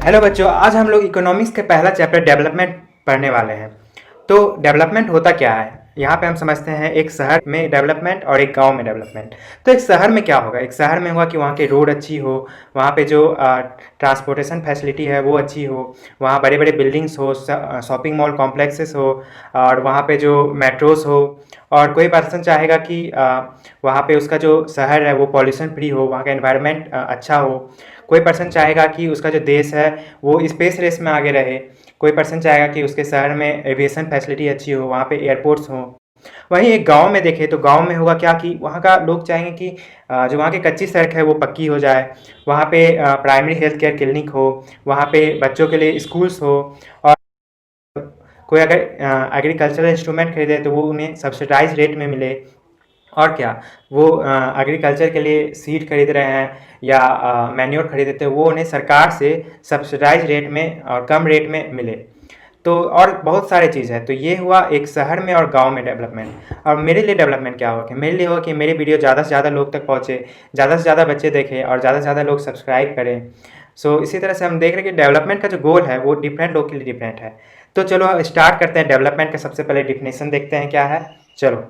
Hello बच्चों, आज हम लोग इकोनॉमिक्स के पहला चैप्टर डेवलपमेंट पढ़ने वाले हैं। तो डेवलपमेंट होता क्या है? यहाँ पे हम समझते हैं एक शहर में डेवलपमेंट और एक गांव में डेवलपमेंट। तो एक शहर में क्या होगा? एक शहर में होगा कि वहाँ की रोड अच्छी हो, वहाँ पे जो ट्रांसपोर्टेशन फैसिलिटी है वो अच्छी हो, वहाँ बड़े बड़े बिल्डिंग्स हो, शॉपिंग मॉल कॉम्प्लेक्सेस हो, और वहाँ पे जो मेट्रोस हो। और कोई पर्सन चाहेगा कि वहाँ पे उसका जो शहर है वो पॉल्यूशन फ्री हो, वहाँ का एनवायरनमेंट अच्छा हो। कोई पर्सन चाहेगा कि उसका जो देश है वो स्पेस रेस में आगे रहे। कोई पर्सन चाहेगा कि उसके शहर में एविएशन फैसिलिटी अच्छी हो, वहाँ पे एयरपोर्ट्स हों। वहीं एक गांव में देखें तो गांव में होगा क्या कि वहाँ का लोग चाहेंगे कि जो वहाँ की कच्ची सड़क है वो पक्की हो जाए, वहाँ पे प्राइमरी हेल्थ केयर क्लिनिक हो, वहाँ पे बच्चों के लिए स्कूल्स हो। और कोई अगर एग्रीकल्चरल इंस्ट्रूमेंट खरीदे तो वो उन्हें सब्सिडाइज रेट में मिले। और क्या, वो एग्रीकल्चर के लिए सीड खरीद रहे हैं या मैन्योर खरीदते थे, वो उन्हें सरकार से सब्सिडाइज रेट में और कम रेट में मिले। तो और बहुत सारे चीज़ है। तो ये हुआ एक शहर में और गांव में डेवलपमेंट। और मेरे लिए डेवलपमेंट क्या होगा? मेरे लिए होगा कि मेरी वीडियो ज़्यादा से ज़्यादा लोग तक पहुँचे, ज़्यादा से ज़्यादा बच्चे देखें और ज़्यादा से ज़्यादा लोग सब्सक्राइब करें। सो इसी तरह से हम देख रहे हैं कि डेवलपमेंट का जो गोल है वो डिफरेंट लोग के लिए डिफरेंट है। तो चलो स्टार्ट करते हैं। डेवलपमेंट का सबसे पहले डिफिनेशन देखते हैं क्या है। चलो,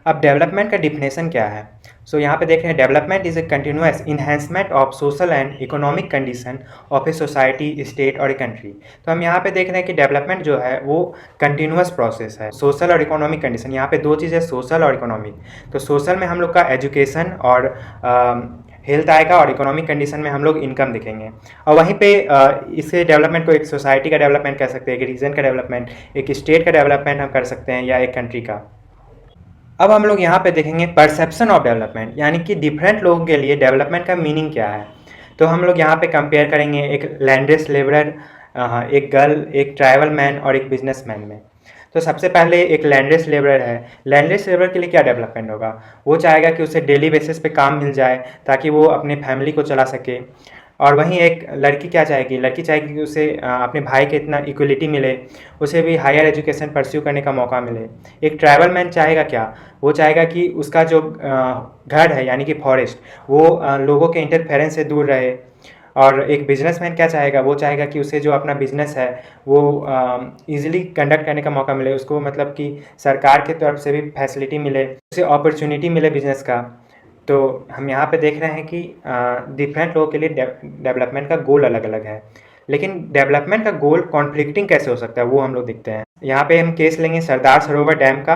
अब डेवलपमेंट का डिफिनेशन क्या है? यहाँ पे देख रहे हैं, development is a continuous enhancement of social and economic condition of a society, state और ए कंट्री। तो हम यहाँ पे देख रहे हैं कि डेवलपमेंट जो है वो कंटिन्यूअस प्रोसेस है। सोशल और इकोनॉमिक कंडीशन, यहाँ पे दो चीज़ें, सोशल और इकोनॉमिक। तो सोशल में हम लोग का एजुकेशन और हेल्थ आएगा, और इकोनॉमिक कंडीशन में हम लोग इनकम दिखेंगे। और वहीं पे इसे डेवलपमेंट को एक सोसाइटी का डेवलपमेंट कह सकते हैं, एक रीजन का डेवलपमेंट, एक स्टेट का डेवलपमेंट हम कर सकते हैं, या एक कंट्री का। अब हम लोग यहाँ पे देखेंगे परसेप्शन ऑफ डेवलपमेंट, यानी कि डिफरेंट लोगों के लिए डेवलपमेंट का मीनिंग क्या है। तो हम लोग यहाँ पे कंपेयर करेंगे एक लैंडलेस लेबरर, एक गर्ल, एक ट्राइबल मैन और एक बिजनेसमैन में। तो सबसे पहले एक लैंडलेस लेबरर है। लैंडलेस लेबरर के लिए क्या डेवलपमेंट होगा? वो चाहेगा कि उसे डेली बेसिस पे काम मिल जाए ताकि वो अपने फैमिली को चला सके। और वहीं एक लड़की क्या चाहेगी? लड़की चाहेगी कि उसे अपने भाई के इतना इक्वलिटी मिले, उसे भी हायर एजुकेशन परस्यू करने का मौका मिले। एक ट्राइबल मैन चाहेगा क्या? वो चाहेगा कि उसका जो घर है यानी कि फॉरेस्ट, वो लोगों के इंटरफेरेंस से दूर रहे। और एक बिजनेसमैन क्या चाहेगा? वो चाहेगा कि उसे जो अपना बिजनेस है वो ईजिली कंडक्ट करने का मौका मिले, उसको मतलब कि सरकार की तरफ से भी फैसिलिटी मिले, उसे अपॉर्चुनिटी मिले बिजनेस का। तो हम यहाँ पे देख रहे हैं कि डिफरेंट लोगों के लिए डेवलपमेंट का गोल अलग अलग है। लेकिन डेवलपमेंट का गोल कॉन्फ्लिक्टिंग कैसे हो सकता है वो हम लोग देखते हैं। यहाँ पे हम केस लेंगे सरदार सरोवर डैम का।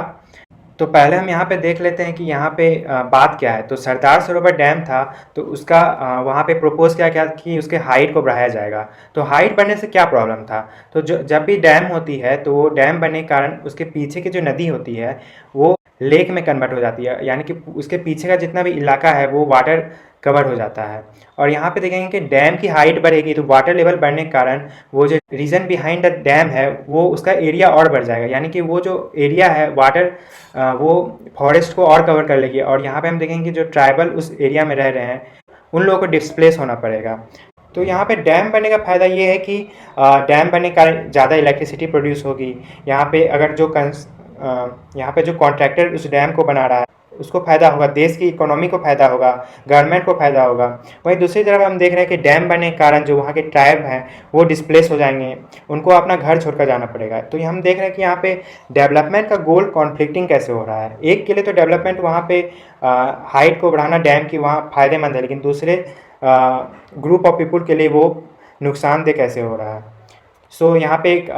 तो पहले हम यहाँ पे देख लेते हैं कि यहाँ पे बात क्या है। तो सरदार सरोवर डैम था, तो उसका वहाँ पे प्रपोज क्या किया कि उसके हाइट को बढ़ाया जाएगा। तो हाइट बढ़ने से क्या प्रॉब्लम था? तो जो जब भी डैम होती है तो वो डैम बनने के कारण उसके पीछे की जो नदी होती है वो लेक में कन्वर्ट हो जाती है, यानी कि उसके पीछे का जितना भी इलाका है वो वाटर कवर हो जाता है। और यहाँ पे देखेंगे कि डैम की हाइट बढ़ेगी तो वाटर लेवल बढ़ने के कारण वो जो रीजन बिहाइंड द डैम है वो उसका एरिया और बढ़ जाएगा, यानी कि वो जो एरिया है वाटर वो फॉरेस्ट को और कवर कर लेगी। और यहाँ पे हम देखेंगे कि जो ट्राइबल उस एरिया में रह रहे हैं उन लोगों को डिस्प्लेस होना पड़ेगा। तो यहाँ पे डैम बनने का फ़ायदा ये है कि डैम बनने के कारण ज़्यादा इलेक्ट्रिसिटी प्रोड्यूस होगी। यहाँ पे अगर जो यहाँ पे जो कॉन्ट्रैक्टर उस डैम को बना रहा है उसको फ़ायदा होगा, देश की इकोनॉमी को फ़ायदा होगा, गवर्नमेंट को फ़ायदा होगा। वहीं दूसरी तरफ हम देख रहे हैं कि डैम बनने के कारण जो वहाँ के ट्राइब हैं वो डिस्प्लेस हो जाएंगे, उनको अपना घर छोड़कर जाना पड़ेगा। तो हम देख रहे हैं कि यहाँ पे डेवलपमेंट का गोल कॉन्फ्लिक्टिंग कैसे हो रहा है। एक के लिए तो डेवलपमेंट वहाँ पे हाइट को बढ़ाना डैम की वहाँ फ़ायदेमंद है, लेकिन दूसरे ग्रुप ऑफ पीपुल के लिए वो नुकसानदेह कैसे हो रहा है। यहाँ पे एक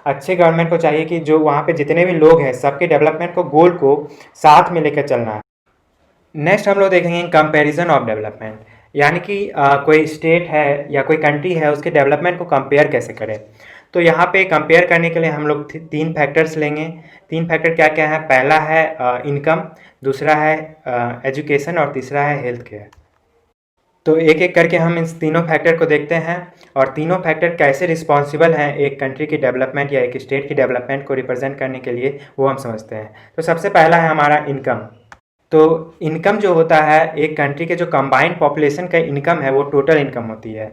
अच्छे गवर्नमेंट को चाहिए कि जो वहाँ पे जितने भी लोग हैं सबके डेवलपमेंट को गोल को साथ में लेकर चलना है। नेक्स्ट हम लोग देखेंगे कंपैरिजन ऑफ डेवलपमेंट, यानी कि कोई स्टेट है या कोई कंट्री है उसके डेवलपमेंट को कंपेयर कैसे करें। तो यहाँ पे कंपेयर करने के लिए हम लोग तीन फैक्टर्स लेंगे। तीन फैक्टर क्या क्या है? पहला है इनकम, दूसरा है एजुकेशन और तीसरा है हेल्थ केयर। तो एक एक करके हम इन तीनों फैक्टर को देखते हैं और तीनों फैक्टर कैसे रिस्पॉन्सिबल हैं एक कंट्री की डेवलपमेंट या एक स्टेट की डेवलपमेंट को रिप्रेजेंट करने के लिए, वो हम समझते हैं। तो सबसे पहला है हमारा इनकम। तो इनकम जो होता है एक कंट्री के जो कंबाइंड पॉपुलेशन का इनकम है वो टोटल इनकम होती है।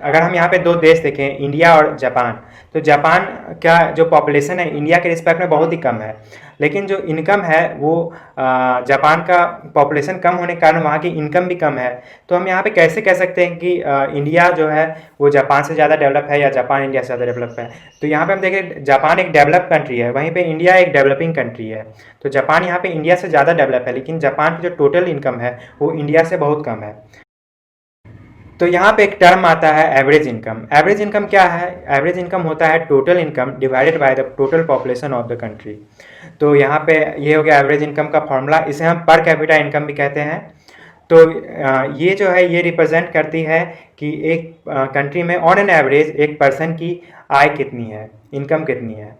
अगर हम यहाँ पे दो देश देखें, इंडिया और जापान, तो जापान का जो पॉपुलेशन है इंडिया के रिस्पेक्ट में बहुत ही कम है, लेकिन जो इनकम है वो जापान का पॉपुलेशन कम होने के कारण वहाँ की इनकम भी कम है। तो हम यहाँ पे कैसे कह सकते हैं कि इंडिया जो है वो जापान से ज़्यादा डेवलप है या जापान इंडिया से ज़्यादा डेवलप है? तो यहाँ पे हम देखें, जापान एक डेवलप कंट्री है, वहीं पे इंडिया एक डेवलपिंग कंट्री है। तो जापान यहाँ पे इंडिया से ज़्यादा डेवलप है, लेकिन जापान की जो टोटल इनकम है वो इंडिया से बहुत कम है। तो यहाँ पे एक टर्म आता है एवरेज इनकम। एवरेज इनकम क्या है? एवरेज इनकम होता है total income divided by the total population of the country. तो यहाँ पे ये हो गया एवरेज इनकम का फॉर्मूला, इसे हम पर कैपिटा इनकम भी कहते हैं। तो ये जो है ये रिप्रेजेंट करती है कि एक कंट्री में ऑन एन एवरेज एक पर्सन की आय कितनी है, इनकम कितनी है।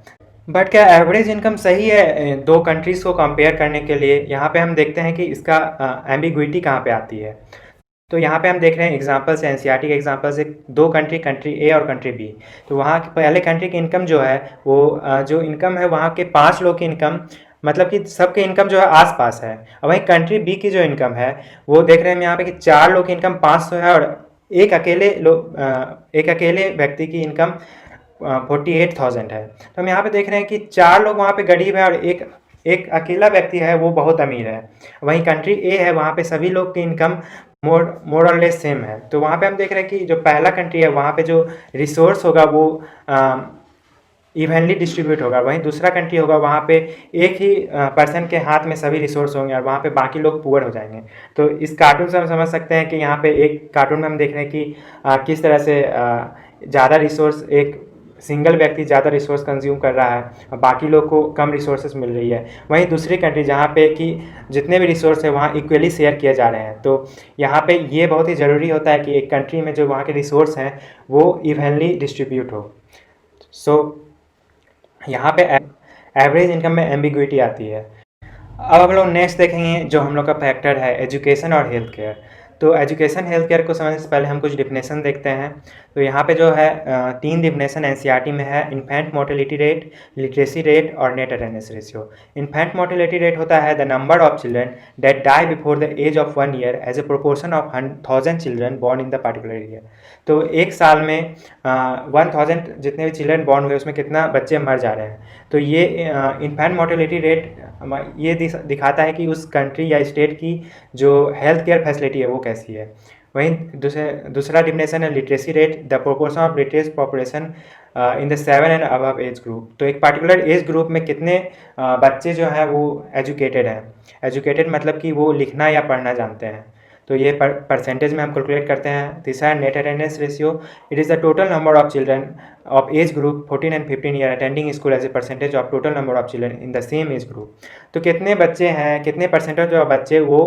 बट क्या एवरेज इनकम सही है दो कंट्रीज़ को कंपेयर करने के लिए? यहाँ पे हम देखते हैं कि इसका एम्बिग्विटी कहाँ पे आती है। तो यहाँ पे हम देख रहे हैं एग्जांपल्स, एनसीईआरटी के एग्जांपल्स, एक दो कंट्री, कंट्री ए और कंट्री बी। तो वहाँ के पहले कंट्री की इनकम जो है वो जो इनकम है वहाँ के 5 लोग की इनकम, मतलब कि सबके इनकम जो है आसपास है। और वहीं कंट्री बी की जो इनकम है वो देख रहे हैं हम यहाँ पे कि 4 लोग की इनकम 500 है और एक अकेले व्यक्ति की इनकम 48,000 है। तो हम यहाँ पे देख रहे हैं कि 4 लोग वहाँ पे गरीब है और एक अकेला व्यक्ति है वो बहुत अमीर है। वहीं कंट्री ए है, वहाँ पे सभी लोग की इनकम मोर और लेस सेम है। तो वहाँ पे हम देख रहे हैं कि जो पहला कंट्री है वहाँ पे जो रिसोर्स होगा वो इवनली डिस्ट्रीब्यूट होगा। वहीं दूसरा कंट्री होगा वहाँ पे एक ही पर्सन के हाथ में सभी रिसोर्स होंगे और वहाँ पे बाकी लोग पुअर हो जाएंगे। तो इस कार्टून से हम समझ सकते हैं कि यहाँ पे एक कार्टून में हम देख रहे हैं कि किस तरह से ज़्यादा रिसोर्स, एक सिंगल व्यक्ति ज़्यादा रिसोर्स कंज्यूम कर रहा है और बाकी लोग को कम रिसोर्सेज मिल रही है। वहीं दूसरी कंट्री जहाँ पे कि जितने भी रिसोर्स है वहाँ इक्वली शेयर किए जा रहे हैं। तो यहाँ पे ये बहुत ही ज़रूरी होता है कि एक कंट्री में जो वहाँ के रिसोर्स हैं वो इवनली डिस्ट्रीब्यूट हो। सो यहाँ पे एवरेज इनकम में एम्बिग्विटी आती है। अब हम लोग नेक्स्ट देखेंगे जो हम लोग का फैक्टर है एजुकेशन और हेल्थ केयर। तो एजुकेशन हेल्थ केयर को समझने से पहले हम कुछ डिफिनेशन देखते हैं। तो यहाँ पे जो है 3 डिफिनेशन एनसीईआरटी में है, infant mortality rate, literacy rate और net attendance ratio. Infant mortality rate होता है the number of children that die before the age of 1 year as a proportion of 1000 children born in the particular year. तो एक साल में 1000 जितने भी children born हुए उसमें कितना बच्चे मर जा रहे हैं। तो ये इन्फेंट मोर्टेलिटी रेट ये दिखाता है कि उस कंट्री या स्टेट की जो हेल्थ केयर फैसिलिटी है वो कैसी है। वहीं दूसरा डिफिनेशन है literacy rate, the proportion of literate population in the 7 and above as group. तो एक पर्टिकुलर एज ग्रुप में कितने बच्चे जो हैं वो एजुकेटेड हैं। एजुकेटेड मतलब कि वो लिखना या पढ़ना जानते हैं। तो ये परसेंटेज में हम कैलकुलेट करते हैं। तीसरा net attendance ratio, it is the total number of children of age group 14 and 15 year attending school as a percentage of total number of children in the same age group. तो कितने बच्चे हैं, कितने percentage of बच्चे वो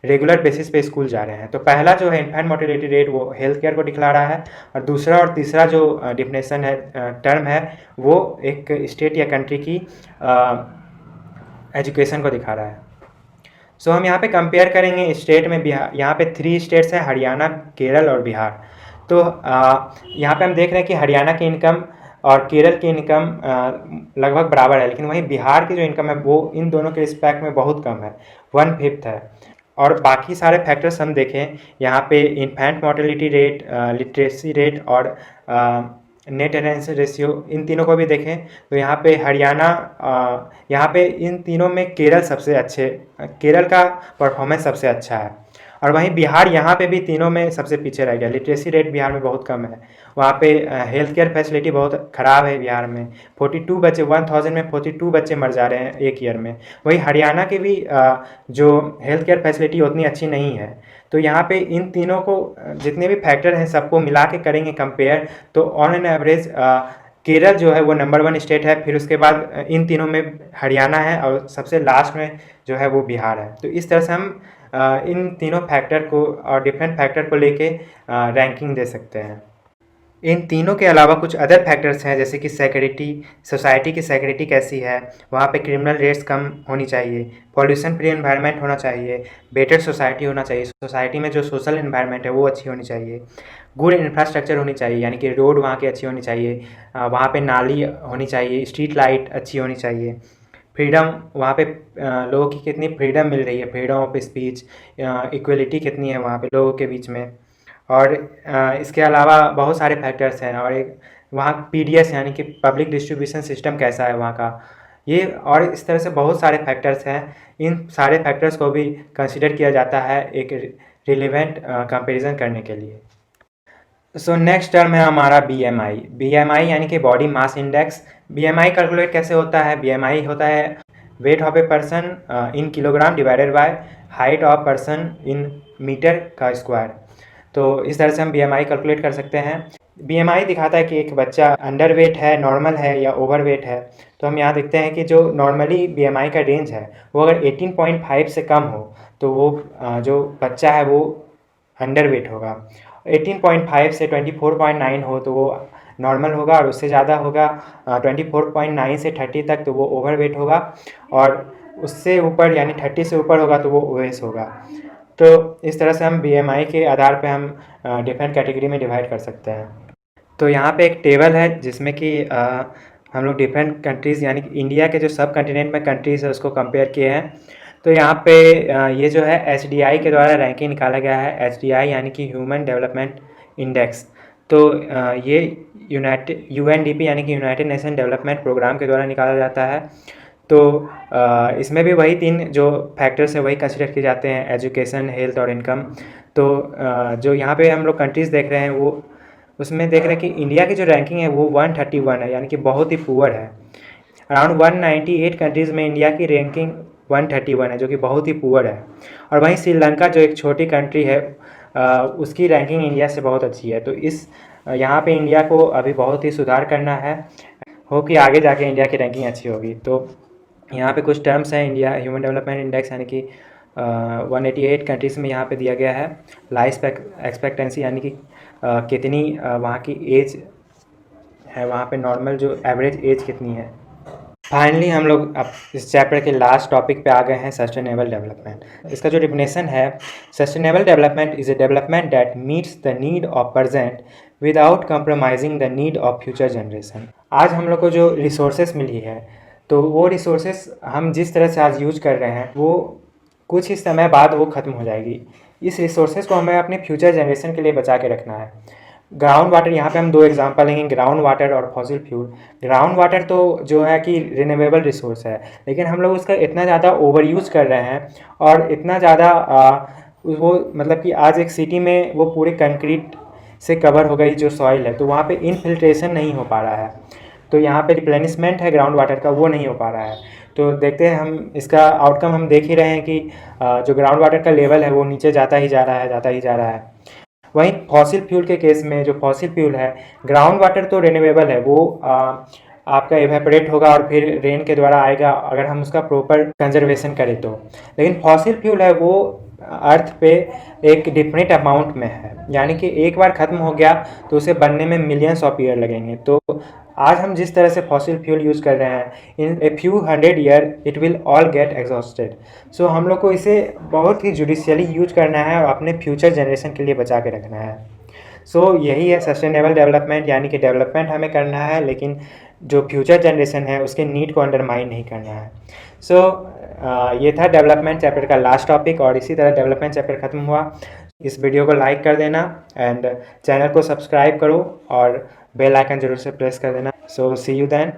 regular basis पे school जा रहे हैं। तो पहला जो है इन्फेंट मोर्टेलिटी रेट वो हेल्थ केयर को दिखला रहा है और दूसरा और तीसरा जो डिफिनेशन है, टर्म है, वो एक स्टेट या कंट्री की एजुकेशन को दिखा रहा है। सो हम यहाँ पे कंपेयर करेंगे स्टेट में। बिहार, यहाँ पे 3 स्टेट्स हैं, हरियाणा, केरल और बिहार। तो यहाँ पे हम देख रहे हैं कि हरियाणा की इनकम और केरल की इनकम लगभग बराबर है, लेकिन वहीं बिहार की जो इनकम है वो इन दोनों के रिस्पेक्ट में बहुत कम है, 1/5 है। और बाकी सारे फैक्टर्स हम देखें यहाँ पे infant mortality rate, literacy rate और नेट अटेंडेंस रेशियो, इन तीनों को भी देखें तो यहाँ पे हरियाणा, यहाँ पे इन तीनों में केरल का परफॉर्मेंस सबसे अच्छा है। और वहीं बिहार यहाँ पे भी तीनों में सबसे पीछे रह गया। लिटरेसी रेट बिहार में बहुत कम है, वहाँ पे हेल्थ केयर फैसिलिटी बहुत ख़राब है बिहार में। 42 बच्चे, 1000 में 42 बच्चे मर जा रहे हैं एक ईयर में। वहीं हरियाणा की भी जो हेल्थ केयर फैसिलिटी उतनी अच्छी नहीं है। तो यहाँ पे इन तीनों को जितने भी फैक्टर हैं सबको मिला के करेंगे कंपेयर, तो ऑन एन एवरेज केरल जो है वो नंबर 1 स्टेट है, फिर उसके बाद इन तीनों में हरियाणा है और सबसे लास्ट में जो है वो बिहार है। तो इस तरह से हम इन तीनों फैक्टर को और डिफरेंट फैक्टर को लेके रैंकिंग दे सकते हैं। इन तीनों के अलावा कुछ अदर फैक्टर्स हैं जैसे कि सिक्योरिटी, सोसाइटी की सिक्योरिटी कैसी है, वहाँ पे क्रिमिनल रेट्स कम होनी चाहिए, पॉल्यूशन फ्री एनवायरनमेंट होना चाहिए, बेटर सोसाइटी होना चाहिए, सोसाइटी में जो सोशल एनवायरनमेंट है वो अच्छी होनी चाहिए, गुड इंफ्रास्ट्रक्चर होनी चाहिए यानी कि रोड वहाँ की अच्छी होनी चाहिए, वहाँ पे नाली होनी चाहिए, स्ट्रीट लाइट अच्छी होनी चाहिए, फ्रीडम, वहाँ पे लोगों की कितनी फ्रीडम मिल रही है, फ्रीडम ऑफ स्पीच, इक्वलिटी कितनी है वहाँ पे लोगों के बीच में, और इसके अलावा बहुत सारे फैक्टर्स हैं, और एक वहाँ पीडीएस यानी कि पब्लिक डिस्ट्रीब्यूशन सिस्टम कैसा है वहाँ का, ये और इस तरह से बहुत सारे फैक्टर्स हैं। इन सारे फैक्टर्स को भी कंसिडर किया जाता है एक रिलेवेंट कंपैरिजन करने के लिए। सो नेक्स्ट टर्म है हमारा बीएमआई। बीएमआई यानी कि body mass index. BMI calculate कैसे होता है? बीएमआई होता है weight of a person in kilogram divided by height of person in metre का स्क्वायर। तो इस तरह से हम बीएमआई कैलकुलेट कर सकते हैं। बीएमआई दिखाता है कि एक बच्चा अंडर वेट है, नॉर्मल है या ओवर वेट है। तो हम यहाँ देखते हैं कि जो नॉर्मली बीएमआई का रेंज है वो अगर 18.5 से कम हो तो वो जो बच्चा है वो अंडर वेट होगा। 18.5 से 24.9 हो तो वो नॉर्मल होगा, और उससे ज़्यादा होगा 24.9 से 30 तक तो वो ओवर वेट होगा, और उससे ऊपर यानी 30 से ऊपर होगा तो वो ओएस होगा। तो इस तरह से हम बीएमआई के आधार पे हम डिफरेंट कैटेगरी में डिवाइड कर सकते हैं। तो यहाँ पे एक टेबल है जिसमें कि हम लोग डिफरेंट कंट्रीज़ यानी कि इंडिया के जो सब कंटिनेंट में कंट्रीज़ है उसको कंपेयर किए हैं। तो यहाँ पे ये जो है एचडीआई के द्वारा रैंकिंग निकाला गया है। एचडीआई यानी कि ह्यूमन डेवलपमेंट इंडेक्स। तो ये यूएनडीपी यानी कि यूनाइटेड नेशन डेवलपमेंट प्रोग्राम के द्वारा निकाला जाता है। तो इसमें भी वही 3 जो फैक्टर्स है वही कंसिडर किए जाते हैं, एजुकेशन, हेल्थ और इनकम। तो जो यहाँ पे हम लोग कंट्रीज़ देख रहे हैं वो उसमें देख रहे हैं कि इंडिया की जो रैंकिंग है वो 131 है, यानी कि बहुत ही पुअर है। अराउंड 198 कंट्रीज़ में इंडिया की रैंकिंग 131 है, जो कि बहुत ही पुअर है। और वहीं श्रीलंका जो एक छोटी कंट्री है उसकी रैंकिंग इंडिया से बहुत अच्छी है। तो यहाँ पे इंडिया को अभी बहुत ही सुधार करना है, हो कि आगे जाके इंडिया की रैंकिंग अच्छी होगी। तो यहाँ पे कुछ टर्म्स हैं इंडिया ह्यूमन डेवलपमेंट इंडेक्स यानी कि 188 कंट्रीज़ में यहाँ पे दिया गया है। लाइफ एक्सपेक्टेंसी यानी कि कितनी वहाँ की एज है, वहाँ पे नॉर्मल जो एवरेज एज कितनी है। फाइनली हम लोग अब इस चैप्टर के लास्ट टॉपिक पे आ गए हैं, सस्टेनेबल डेवलपमेंट। इसका जो डिफिनेशन है, sustainable development is a development that meets the need of present without compromising the need of future generation. आज हम लोग को जो रिसोर्सेस मिली है तो वो रिसोर्सेस हम जिस तरह से आज यूज कर रहे हैं वो कुछ ही समय बाद वो ख़त्म हो जाएगी। इस रिसोर्सेज को हमें अपने फ्यूचर जनरेशन के लिए बचा के रखना है। ग्राउंड वाटर, यहाँ पे हम 2 एग्जांपल लेंगे, ग्राउंड वाटर और फॉसिल फ्यूल। ग्राउंड वाटर तो जो है कि रिन्यूएबल रिसोर्स है, लेकिन हम लोग उसका इतना ज़्यादा ओवर यूज़ कर रहे हैं और इतना ज़्यादा वो मतलब कि आज एक सिटी में वो पूरे कंक्रीट से कवर हो गई जो सॉइल है, तो वहाँ पे इनफिल्ट्रेशन नहीं हो पा रहा है। तो यहाँ पे रिप्लेनिशमेंट है ग्राउंड वाटर का, वो नहीं हो पा रहा है। तो देखते हैं हम इसका आउटकम हम देख ही रहे हैं कि जो ग्राउंड वाटर का लेवल है वो नीचे जाता ही जा रहा है, जाता ही जा रहा है। वहीं फॉसिल फ्यूल के केस में, जो फॉसिल फ्यूल है, ग्राउंड वाटर तो रिन्यूएबल है, वो आपका इवेपोरेट होगा और फिर रेन के द्वारा आएगा अगर हम उसका प्रॉपर कंजर्वेशन करें तो। लेकिन फॉसिल फ्यूल है वो अर्थ पे एक डिफरेंट अमाउंट में है, यानी कि एक बार ख़त्म हो गया तो उसे बनने में मिलियंस ऑफ ईयर लगेंगे। तो आज हम जिस तरह से फॉसिल फ्यूल यूज़ कर रहे हैं, in a few 100 year it will all get exhausted. So हम लोग को इसे बहुत ही जुडिशियली यूज करना है और अपने फ्यूचर जनरेशन के लिए बचा के रखना है। सो यही है सस्टेनेबल डेवलपमेंट, यानी कि डेवलपमेंट हमें करना है लेकिन जो फ्यूचर जनरेशन है उसके नीड को अंडरमाइन नहीं करना है। सो ये था डेवलपमेंट चैप्टर का लास्ट टॉपिक, और इसी तरह डेवलपमेंट चैप्टर ख़त्म हुआ। इस वीडियो को लाइक कर देना एंड चैनल को सब्सक्राइब करो और बेल आइकन जरूर से प्रेस कर देना। सो सी यू देन।